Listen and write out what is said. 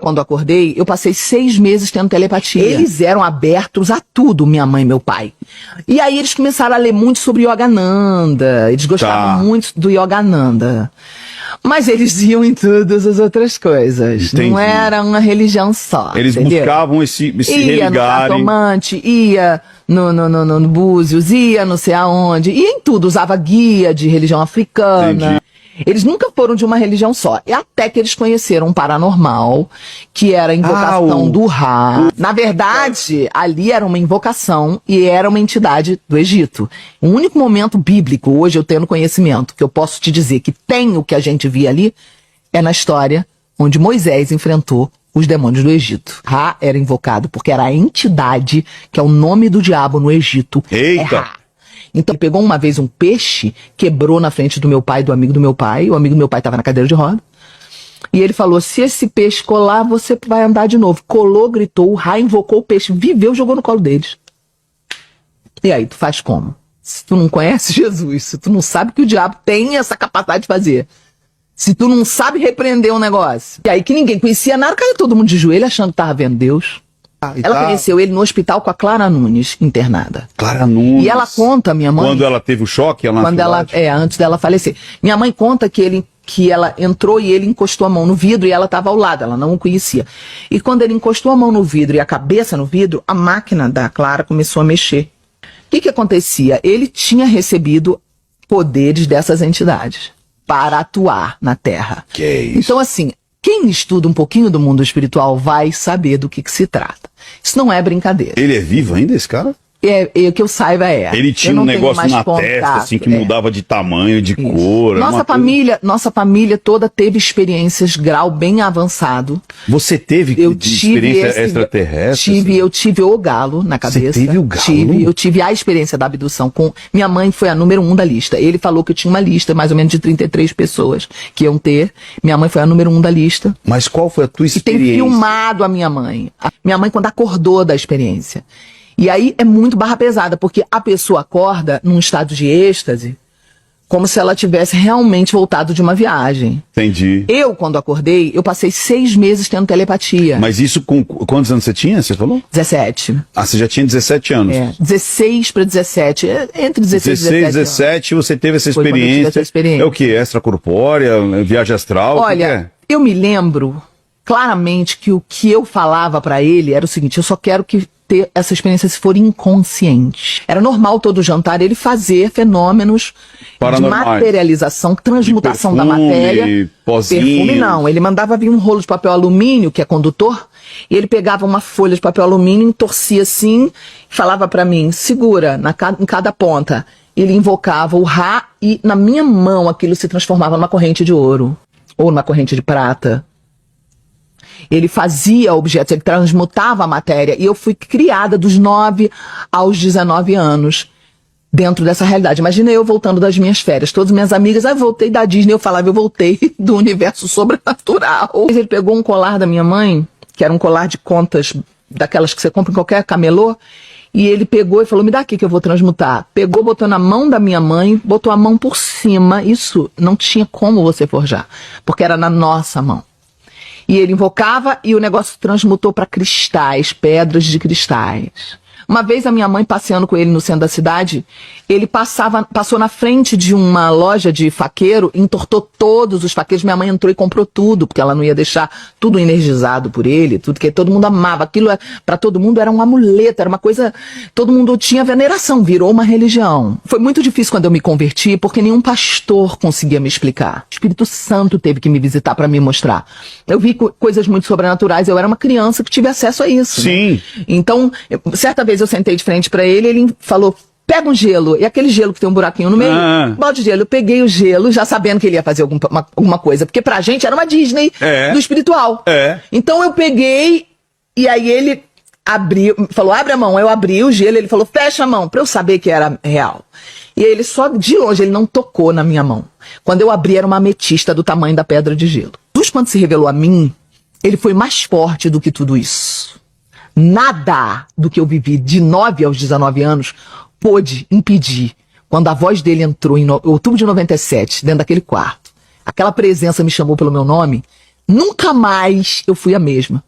quando acordei, eu passei 6 meses tendo telepatia. Eles eram abertos a tudo, minha mãe e meu pai. E aí eles começaram a ler muito sobre Yogananda. Eles gostavam muito do Yogananda. Mas eles iam em todas as outras coisas. Entendi. Não era uma religião só. Eles buscavam esse ia no cartomante, ia no Búzios, ia não sei aonde, ia em tudo, usava guia de religião africana. Entendi. Eles nunca foram de uma religião só. E até que eles conheceram um paranormal, que era a invocação do Ra. Na verdade, ali era uma invocação e era uma entidade do Egito. O único momento bíblico, hoje eu tendo conhecimento, que eu posso te dizer que tem o que a gente via ali, é na história onde Moisés enfrentou os demônios do Egito. Ra era invocado porque era a entidade, que é o nome do diabo no Egito. Eita! É Ra. Então ele pegou uma vez um peixe, quebrou na frente do meu pai e do amigo do meu pai. O amigo do meu pai estava na cadeira de roda. E ele falou, se esse peixe colar, você vai andar de novo. Colou, gritou, o Ra invocou o peixe, viveu, jogou no colo deles. E aí, tu faz como? Se tu não conhece Jesus, se tu não sabe que o diabo tem essa capacidade de fazer, se tu não sabe repreender um negócio, e aí que ninguém conhecia nada, caiu todo mundo de joelho achando que tava vendo Deus. Ela conheceu ele no hospital com a Clara Nunes, internada. Clara Nunes. E ela conta, minha mãe... Quando ela teve o choque, antes dela falecer. Minha mãe conta que ela entrou e ele encostou a mão no vidro e ela estava ao lado, ela não o conhecia. E quando ele encostou a mão no vidro e a cabeça no vidro, a máquina da Clara começou a mexer. O que acontecia? Ele tinha recebido poderes dessas entidades para atuar na Terra. Que é isso? Então, assim, quem estuda um pouquinho do mundo espiritual vai saber do que se trata. Isso não é brincadeira. Ele é vivo ainda, esse cara? Que eu saiba Ele tinha um negócio na testa, assim, que mudava de tamanho, de cor. Nossa família toda teve experiências grau bem avançado. Você teve experiência extraterrestre? Eu tive o galo na cabeça. Você teve o galo? Eu tive a experiência da abdução. Minha mãe foi a número 1 da lista. Ele falou que eu tinha uma lista, mais ou menos de 33 pessoas que iam ter. Minha mãe foi a número 1 da lista. Mas qual foi a tua experiência? E tem filmado a minha mãe. Minha mãe quando acordou da experiência. E aí é muito barra pesada, porque a pessoa acorda num estado de êxtase, como se ela tivesse realmente voltado de uma viagem. Entendi. Eu, quando acordei, eu passei 6 meses tendo telepatia. Mas isso com quantos anos você tinha, você falou? 17. Ah, você já tinha 17 anos. 16 para 17. Entre 16 e 17 você teve essa experiência. É o que? Extracorpórea? Viagem astral? Olha, eu me lembro claramente que o que eu falava pra ele era o seguinte, eu só quero que ter essa experiência se for inconsciente. Era normal todo jantar ele fazer fenômenos de materialização, transmutação da matéria. Pozinho. Perfume não, ele mandava vir um rolo de papel alumínio, que é condutor, e ele pegava uma folha de papel alumínio, entorcia assim, falava pra mim, segura em cada ponta. Ele invocava o Ra e na minha mão aquilo se transformava numa corrente de ouro, ou numa corrente de prata. Ele fazia objetos, ele transmutava a matéria. E eu fui criada dos 9 aos 19 anos dentro dessa realidade. Imagina eu voltando das minhas férias. Todas as minhas amigas, eu voltei da Disney. Eu falava, eu voltei do universo sobrenatural. Ele pegou um colar da minha mãe, que era um colar de contas, daquelas que você compra em qualquer camelô. E ele pegou e falou, me dá aqui que eu vou transmutar. Pegou, botou na mão da minha mãe, botou a mão por cima. Isso não tinha como você forjar, porque era na nossa mão. E ele invocava e o negócio transmutou para cristais, pedras de cristais. Uma vez a minha mãe passeando com ele no centro da cidade, ele passou na frente de uma loja de faqueiro, entortou todos os faqueiros. Minha mãe entrou e comprou tudo, porque ela não ia deixar tudo energizado por ele, tudo que todo mundo amava. Aquilo para todo mundo era um amuleto, era uma coisa, todo mundo tinha veneração, virou uma religião. Foi muito difícil quando eu me converti, porque nenhum pastor conseguia me explicar. O Espírito Santo teve que me visitar para me mostrar. Eu vi coisas muito sobrenaturais, eu era uma criança que tive acesso a isso. Sim. Né? Então, certa vez eu sentei de frente pra ele, ele falou, pega um gelo, e aquele gelo que tem um buraquinho no meio, bote gelo. Eu peguei o gelo, já sabendo que ele ia fazer alguma coisa, porque pra gente era uma Disney do espiritual. Então eu peguei, e aí ele abriu, falou, abre a mão, eu abri o gelo, ele falou, fecha a mão, pra eu saber que era real. E aí ele só, de longe, ele não tocou na minha mão. Quando eu abri, era uma ametista do tamanho da pedra de gelo. Jesus, quando se revelou a mim, ele foi mais forte do que tudo isso. Nada do que eu vivi de 9 aos 19 anos pôde impedir. Quando a voz dele entrou em outubro de 97, dentro daquele quarto, aquela presença me chamou pelo meu nome, Nunca mais eu fui a mesma.